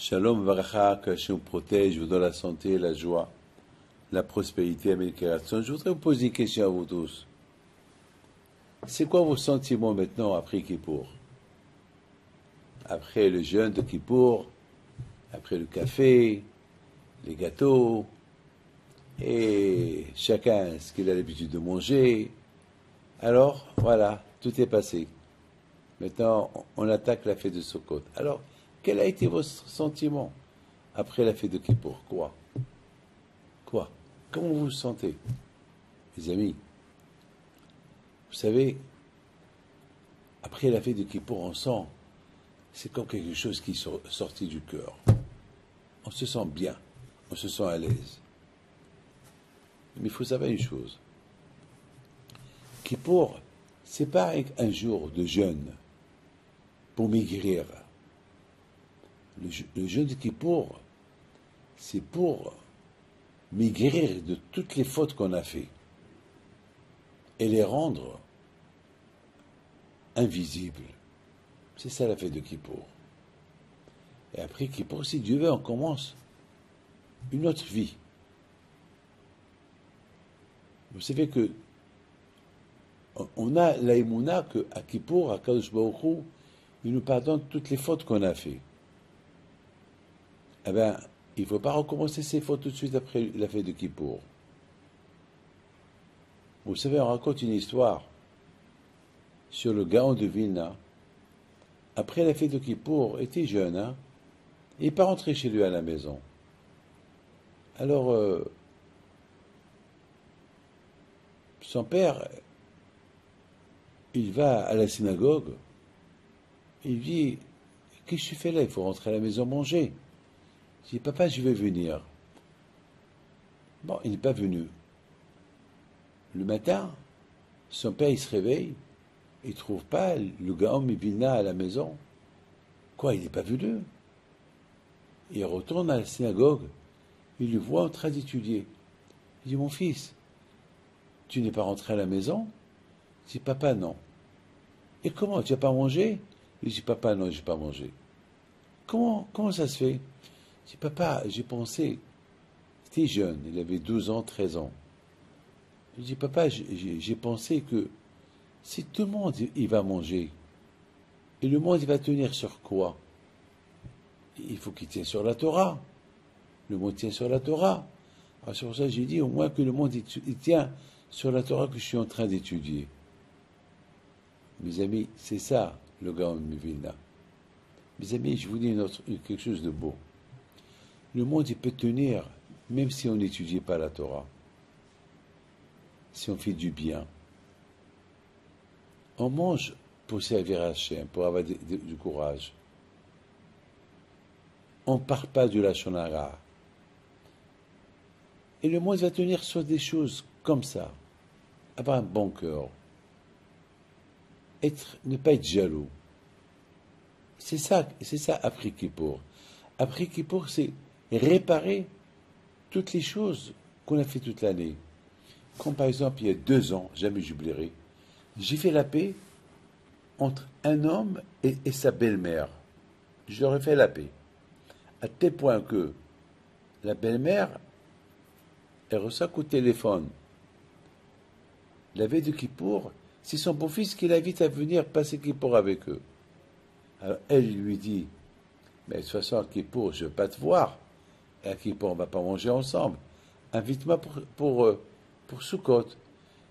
Shalom Varacha, que Hachem protège, vous donne la santé, la joie, la prospérité, l'amélioration. Je voudrais vous poser une question à vous tous. C'est quoi vos sentiments maintenant après Kippour? Après le jeûne de Kippour, après le café, les gâteaux, et chacun ce qu'il a l'habitude de manger. Alors, voilà, tout est passé. Maintenant, on attaque la fête de Sukkot. Alors, quel a été votre sentiment après la fête de Kippour? Quoi? Comment vous vous sentez? Mes amis, vous savez, après la fête de Kippour, on sent, c'est comme quelque chose qui est sorti du cœur. On se sent bien, on se sent à l'aise. Mais il faut savoir une chose. Kippour, c'est pas un jour de jeûne pour maigrir. Le jeûne de Kippour, c'est pour maigrir de toutes les fautes qu'on a fait et les rendre invisibles. C'est ça la fête de Kippour. Et après Kippour, si Dieu veut, on commence une autre vie. Vous savez que on a la émouna qu'à Kippour, à Kadosh Baruch Hu, il nous pardonne toutes les fautes qu'on a fait. Eh bien, il ne faut pas recommencer ces fautes tout de suite après la fête de Kippour. Vous savez, on raconte une histoire sur le Gaon de Vilna. Après la fête de Kippour, il était jeune, hein, il n'est pas rentré chez lui à la maison. Alors, son père, il va à la synagogue, il dit, qu'est-ce que tu fais là? Il faut rentrer à la maison manger. Il dit, papa, je vais venir. Bon, il n'est pas venu. Le matin, son père, il se réveille, il ne trouve pas le Gaon Vilna à la maison. Quoi, il n'est pas venu? Il retourne à la synagogue, il le voit en train d'étudier. Il dit, mon fils, tu n'es pas rentré à la maison? Il dit, papa, non. Et comment, tu n'as pas mangé? Il dit, papa, non, je n'ai pas mangé. Comment ça se fait? Il dit, papa, j'ai pensé, il était jeune, il avait 12 ans, 13 ans. Il dit, papa, j'ai pensé que si tout le monde il va manger, et le monde il va tenir sur quoi? Il faut qu'il tienne sur la Torah. Le monde tient sur la Torah. Alors c'est pour ça que j'ai dit au moins que le monde il tient sur la Torah que je suis en train d'étudier. Mes amis, c'est ça le Gaon de Vilna. Mes amis, je vous dis quelque chose de beau. Le monde il peut tenir même si on n'étudie pas la Torah. Si on fait du bien. On mange pour servir Hachem, pour avoir du courage. On ne part pas de la Lachon Hara. Et le monde va tenir sur des choses comme ça. Avoir un bon cœur. Ne pas être jaloux. C'est ça après Kippour. Après Kippour, c'est réparer toutes les choses qu'on a fait toute l'année. Comme par exemple, il y a 2 ans, jamais j'oublierai, j'ai fait la paix entre un homme et sa belle-mère. Je leur ai fait la paix. À tel point que la belle-mère, elle reçoit un coup de téléphone. La veille de Kippour, c'est son beau-fils qui l'invite à venir passer Kippour avec eux. Alors elle lui dit, mais de toute façon à Kippour, je ne veux pas te voir. Et à Kippour, on ne va pas manger ensemble. Invite-moi pour Sukkot.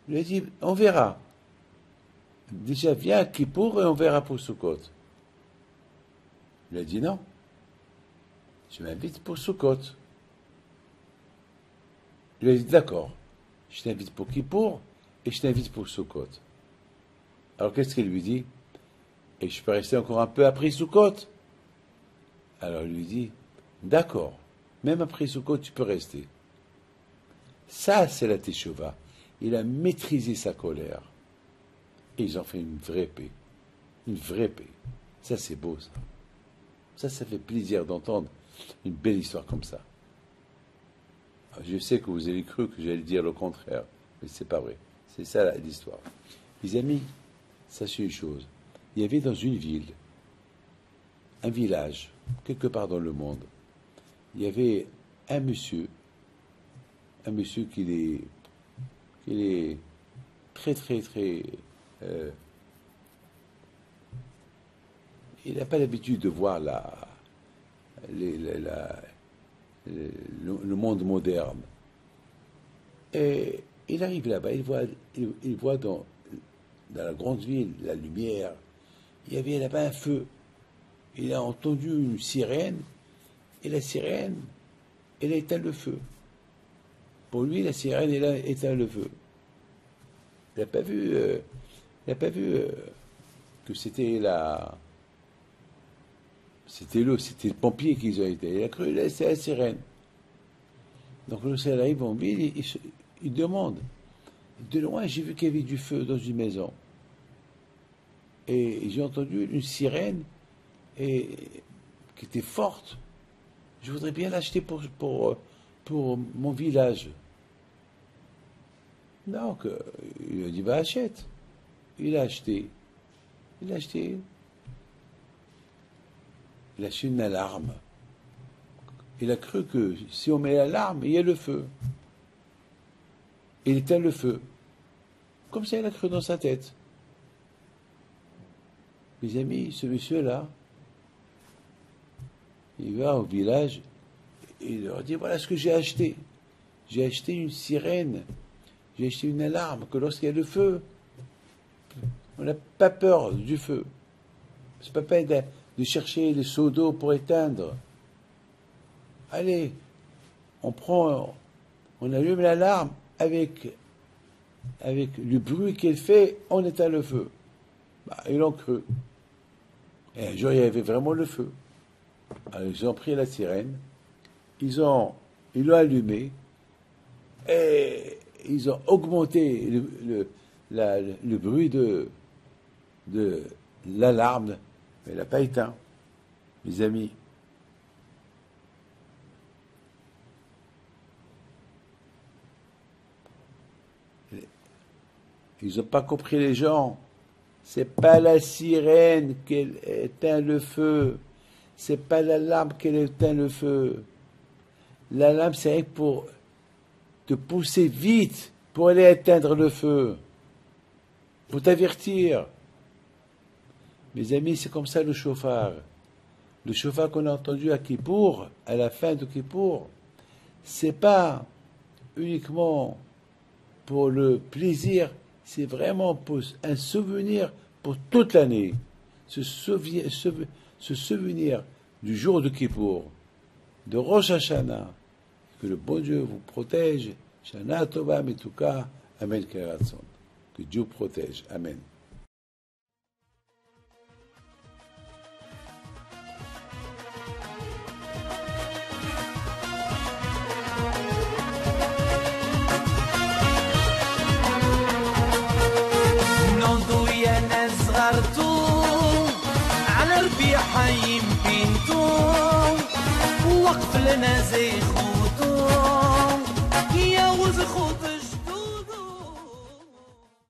Il lui a dit, on verra. Déjà, viens à Kippour et on verra pour Sukkot. Il a dit non. Je m'invite pour Sukkot. Il a dit d'accord. Je t'invite pour Kippour et je t'invite pour Sukkot. Alors qu'est-ce qu'il lui dit? Et je peux rester encore un peu après Sukkot? Alors il lui dit d'accord. Même après Sukkot, tu peux rester. Ça, c'est la Teshuvah. Il a maîtrisé sa colère. Et ils ont fait une vraie paix. Une vraie paix. Ça, c'est beau, ça. Ça fait plaisir d'entendre une belle histoire comme ça. Alors, je sais que vous avez cru que j'allais dire le contraire, mais c'est pas vrai. C'est ça l'histoire. Les amis, sachez une chose. Il y avait dans une ville un village, quelque part dans le monde. Il y avait un monsieur qui est très, très, très... il n'a pas l'habitude de voir le monde moderne. Et il arrive là-bas, il voit dans la grande ville la lumière. Il y avait là-bas un feu. Il a entendu une sirène, et la sirène, elle a éteint le feu. Pour lui, la sirène, elle a éteint le feu. Il n'a pas vu, que c'était c'était le pompier qu'ils ont été. Il a cru que c'était la sirène. Donc lorsqu'il arrive en ville, il demande. De loin, j'ai vu qu'il y avait du feu dans une maison. Et j'ai entendu une sirène qui était forte. Je voudrais bien l'acheter pour mon village. Donc, il a dit, bah, achète. Il a acheté. Il a acheté une alarme. Il a cru que si on met l'alarme, il y a le feu. Il éteint le feu. Comme ça, il a cru dans sa tête. Mes amis, ce monsieur-là, il va au village et il leur dit, voilà ce que j'ai acheté. J'ai acheté une sirène. J'ai acheté une alarme que lorsqu'il y a le feu, on n'a pas peur du feu. C'est pas peine de chercher les seaux d'eau pour éteindre. Allez, on allume l'alarme avec le bruit qu'elle fait, on éteint le feu. Bah, ils l'ont cru. Et un jour, il y avait vraiment le feu. Alors, ils ont pris la sirène, ils l'ont allumé, et ils ont augmenté le bruit de l'alarme, mais elle n'a pas éteint, mes amis. Ils n'ont pas compris, les gens. C'est pas la sirène qui éteint le feu. C'est pas l'alarme qui éteint le feu. L'alarme, c'est pour te pousser vite pour aller éteindre le feu. Pour t'avertir. Mes amis, c'est comme ça le chauffard. Le chauffard qu'on a entendu à Kippour, à la fin de Kippour, c'est pas uniquement pour le plaisir, c'est vraiment pour un souvenir pour toute l'année. Se souvenir du jour de Kippour, de Rosh Hashanah. Que le bon Dieu vous protège. Shana Tova Metuka. Amen Keratzon. Que Dieu protège. Amen. حي بنتو وقف لنا زي خوتو يا وز خوتو